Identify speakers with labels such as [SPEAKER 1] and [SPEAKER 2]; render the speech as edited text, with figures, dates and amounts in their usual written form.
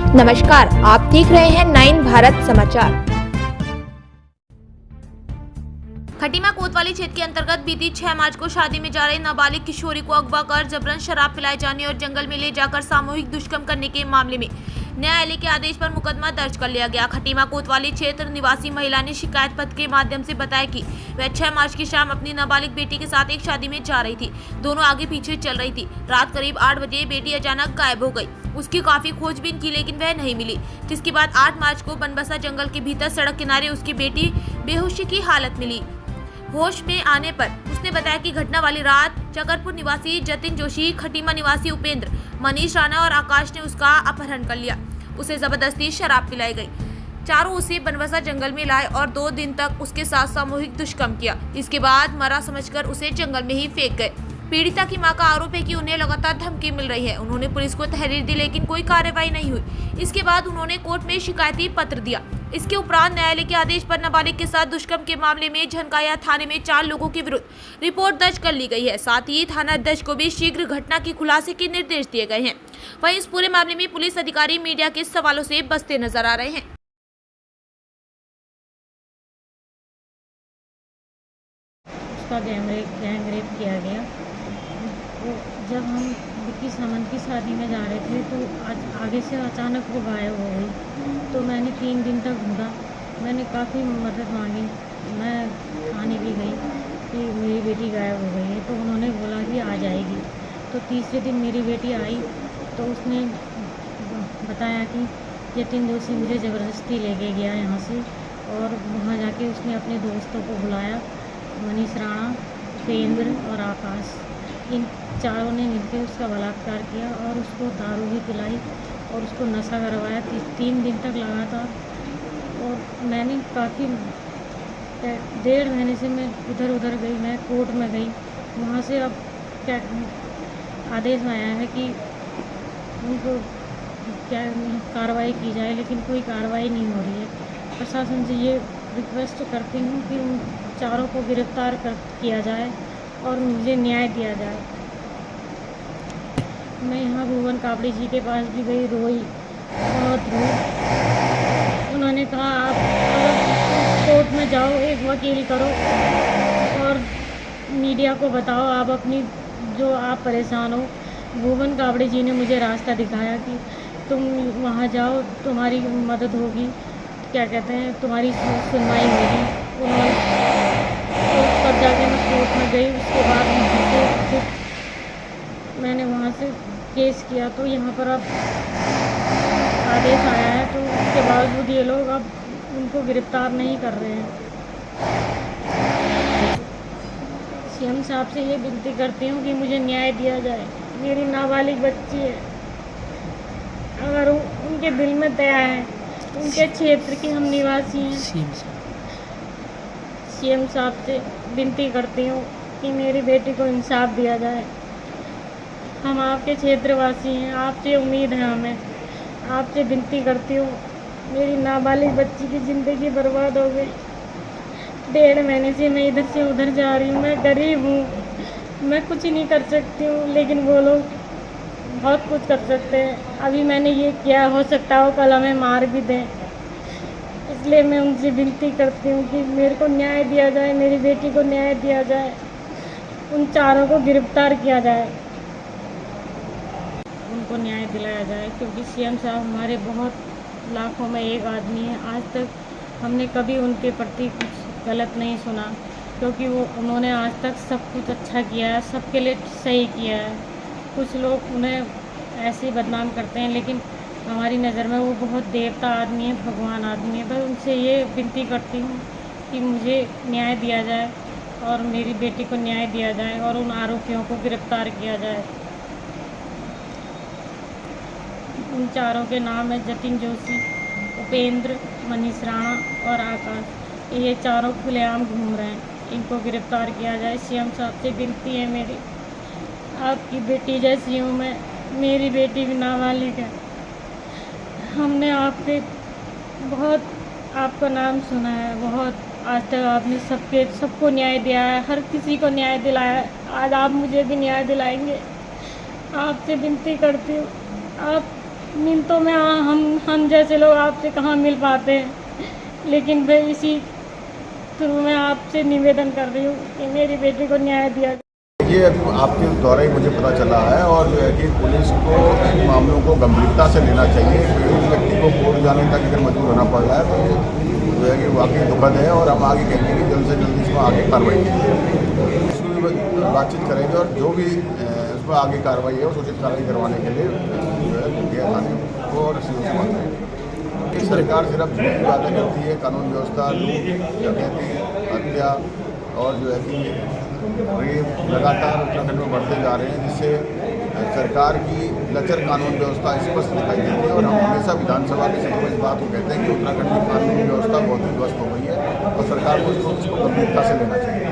[SPEAKER 1] नमस्कार, आप देख रहे हैं 9 भारत समाचार।
[SPEAKER 2] खटीमा कोतवाली क्षेत्र के अंतर्गत बीती 6 मार्च को शादी में जा रही नाबालिग किशोरी को अगवा कर जबरन शराब पिलाए जाने और जंगल में ले जाकर सामूहिक दुष्कर्म करने के मामले में न्यायालय के आदेश पर मुकदमा दर्ज कर लिया गया। खटीमा कोतवाली क्षेत्र निवासी महिला ने शिकायत पत्र के माध्यम से बताया कि वह 6 मार्च की शाम अपनी नाबालिग बेटी के साथ एक शादी में जा रही थी। दोनों आगे पीछे चल रही थी। रात करीब 8 बजे बेटी अचानक गायब हो गई। उसकी काफी खोजबीन की लेकिन वह नहीं मिली, जिसके बाद 8 मार्च को बनबसा जंगल के भीतर सड़क किनारे उसकी बेटी बेहोशी की हालत मिली। होश में आने पर उसने बताया कि घटना वाली रात चकरपुर निवासी जतिन जोशी, खटीमा निवासी उपेंद्र, मनीष राणा और आकाश ने उसका अपहरण कर लिया। उसे जबरदस्ती शराब पिलाई गई। चारों उसे बनबसा जंगल में लाए और 2 दिन तक उसके साथ सामूहिक दुष्कर्म किया। इसके बाद मरा समझकर उसे जंगल में ही फेंक गए। पीड़िता की मां का आरोप है कि उन्हें लगातार धमकी मिल रही है। उन्होंने पुलिस को तहरीर दी लेकिन कोई कार्रवाई नहीं हुई। इसके बाद उन्होंने कोर्ट में शिकायती पत्र दिया। इसके उपरांत न्यायालय के आदेश पर नाबालिग के साथ दुष्कर्म के मामले में झनकाया थाने में 4 लोगों के विरुद्ध रिपोर्ट दर्ज कर ली गई है। साथ ही थाना अध्यक्ष को भी शीघ्र घटना की खुलासे के निर्देश दिए गए हैं। वहीं इस पूरे मामले में पुलिस अधिकारी मीडिया के सवालों से बचते नजर आ रहे हैं।
[SPEAKER 3] उसका गैंग रेप किया गया। वो जब हम विक्की सामंत की शादी में जा रहे थे तो आज आगे से अचानक वो गायब हो गई। तो मैंने 3 दिन तक ढूंढा। मैंने काफ़ी मदद मांगी। मैं थाने भी गई कि मेरी बेटी गायब हो गई है। तो उन्होंने बोला कि आ जाएगी। तो तीसरे दिन मेरी बेटी आई तो उसने बताया कि जतिन जोशी मुझे ज़बरदस्ती लेके गया यहाँ से, और वहाँ जाके उसने अपने दोस्तों को बुलाया, मनीष राणा, उपेंद्र और आकाश। इन चारों ने मिलकर उसका बलात्कार किया और उसको दारू भी पिलाई और उसको नशा करवाया 3 दिन तक लगातार। और मैंने काफ़ी 1.5 महीने से मैं इधर उधर गई। मैं कोर्ट में गई। वहाँ से अब क्या आदेश आया है कि उनको क्या कार्रवाई की जाए, लेकिन कोई कार्रवाई नहीं हो रही है। प्रशासन से ये रिक्वेस्ट करती हूँ कि उन चारों को गिरफ्तार किया जाए और मुझे न्याय दिया जाए। मैं यहाँ भुवन कापड़ी जी के पास भी गई, रोई, बहुत रोई। उन्होंने कहा आप कोर्ट में जाओ, एक वकील करो और मीडिया को बताओ आप अपनी जो आप परेशान हो। भुवन कापड़ी जी ने मुझे रास्ता दिखाया कि तुम वहाँ जाओ, तुम्हारी मदद होगी, क्या कहते हैं, तुम्हारी सुनवाई होगी। उन्होंने तब जाके मैं कोर्ट में गई। उसके बाद मैंने वहाँ से केस किया। तो यहाँ पर अब आदेश आया है, तो उसके बावजूद ये लोग अब उनको गिरफ्तार नहीं कर रहे हैं। सीएम साहब से ये विनती करती हूँ कि मुझे न्याय दिया जाए। मेरी नाबालिग बच्ची है। अगर उनके दिल में दया है, उनके क्षेत्र के हम निवासी हैं, सीएम साहब से विनती करती हूँ कि मेरी बेटी को इंसाफ दिया जाए। हम आपके क्षेत्रवासी हैं, आपसे उम्मीद है हमें। आपसे विनती करती हूँ। मेरी नाबालिग बच्ची की ज़िंदगी बर्बाद हो गई। 1.5 महीने से मैं इधर से उधर जा रही हूँ। मैं गरीब हूँ, मैं कुछ नहीं कर सकती हूँ, लेकिन वो लोग बहुत कुछ कर सकते हैं। अभी मैंने ये किया, हो सकता है वो कल हमें मार भी दें। इसलिए मैं उनसे विनती करती हूँ कि मेरे को न्याय दिया जाए, मेरी बेटी को न्याय दिया जाए, उन चारों को गिरफ्तार किया जाए, उनको न्याय दिलाया जाए। क्योंकि सीएम साहब हमारे बहुत लाखों में एक आदमी है। आज तक हमने कभी उनके प्रति कुछ गलत नहीं सुना, क्योंकि उन्होंने आज तक सब कुछ अच्छा किया है, सबके लिए सही किया है। कुछ लोग उन्हें ऐसे ही बदनाम करते हैं, लेकिन हमारी नज़र में वो बहुत देवता आदमी है, भगवान आदमी है। मैं उनसे ये विनती करती हूँ कि मुझे न्याय दिया जाए और मेरी बेटी को न्याय दिया जाए और उन आरोपियों को गिरफ्तार किया जाए। उन चारों के नाम है जतिन जोशी, उपेंद्र, मनीष राणा और आकाश। ये चारों खुलेआम घूम रहे हैं। इनको गिरफ्तार किया जाए। सीएम साहब से विनती है मेरी। आपकी बेटी जैसी हूँ मैं, मेरी बेटी भी नाबालिग है। हमने आपके बहुत आपका नाम सुना है, बहुत आज तक आपने सबको न्याय दिया है, हर किसी को न्याय दिलाया है। आज आप मुझे भी न्याय दिलाएंगे। आपसे विनती करती हूँ, आप मिल तो मैं हम जैसे लोग आपसे कहाँ मिल पाते हैं, लेकिन मैं इसी थ्रू मैं आपसे निवेदन कर रही हूँ कि मेरी बेटी को न्याय दिया जाए।
[SPEAKER 4] ये अभी आपके द्वारा ही मुझे पता चला है और जो है कि पुलिस को इन मामलों को गंभीरता से लेना चाहिए। पीड़ित व्यक्ति को कोर्ट जाने तक अगर मजबूर होना पड़ रहा है तो ये जो है कि वाकई दुखद है और हम आगे कहेंगे कि जल्द से जल्द इसमें आगे कार्रवाई की इसमें बातचीत करेंगे और जो भी इसमें आगे कार्रवाई है उस उचित कार्रवाई करवाने के लिए जो है मुखिया थाने को और सी से बात करेंगे। सरकार सिर्फ झूठी बातें करती है, कानून व्यवस्था, लूट, डकैती, हत्या और जो है कि रेप लगातार उत्तराखंड में बढ़ते जा रहे हैं, जिससे सरकार की लचर कानून व्यवस्था स्पष्ट दिखाई देती है। और हम हमेशा विधानसभा के सदस्य इस बात को कहते हैं कि उत्तराखंड की कानून व्यवस्था बहुत ही ध्वस्त हो गई है और सरकार को इसको गंभीरता से लेना चाहिए।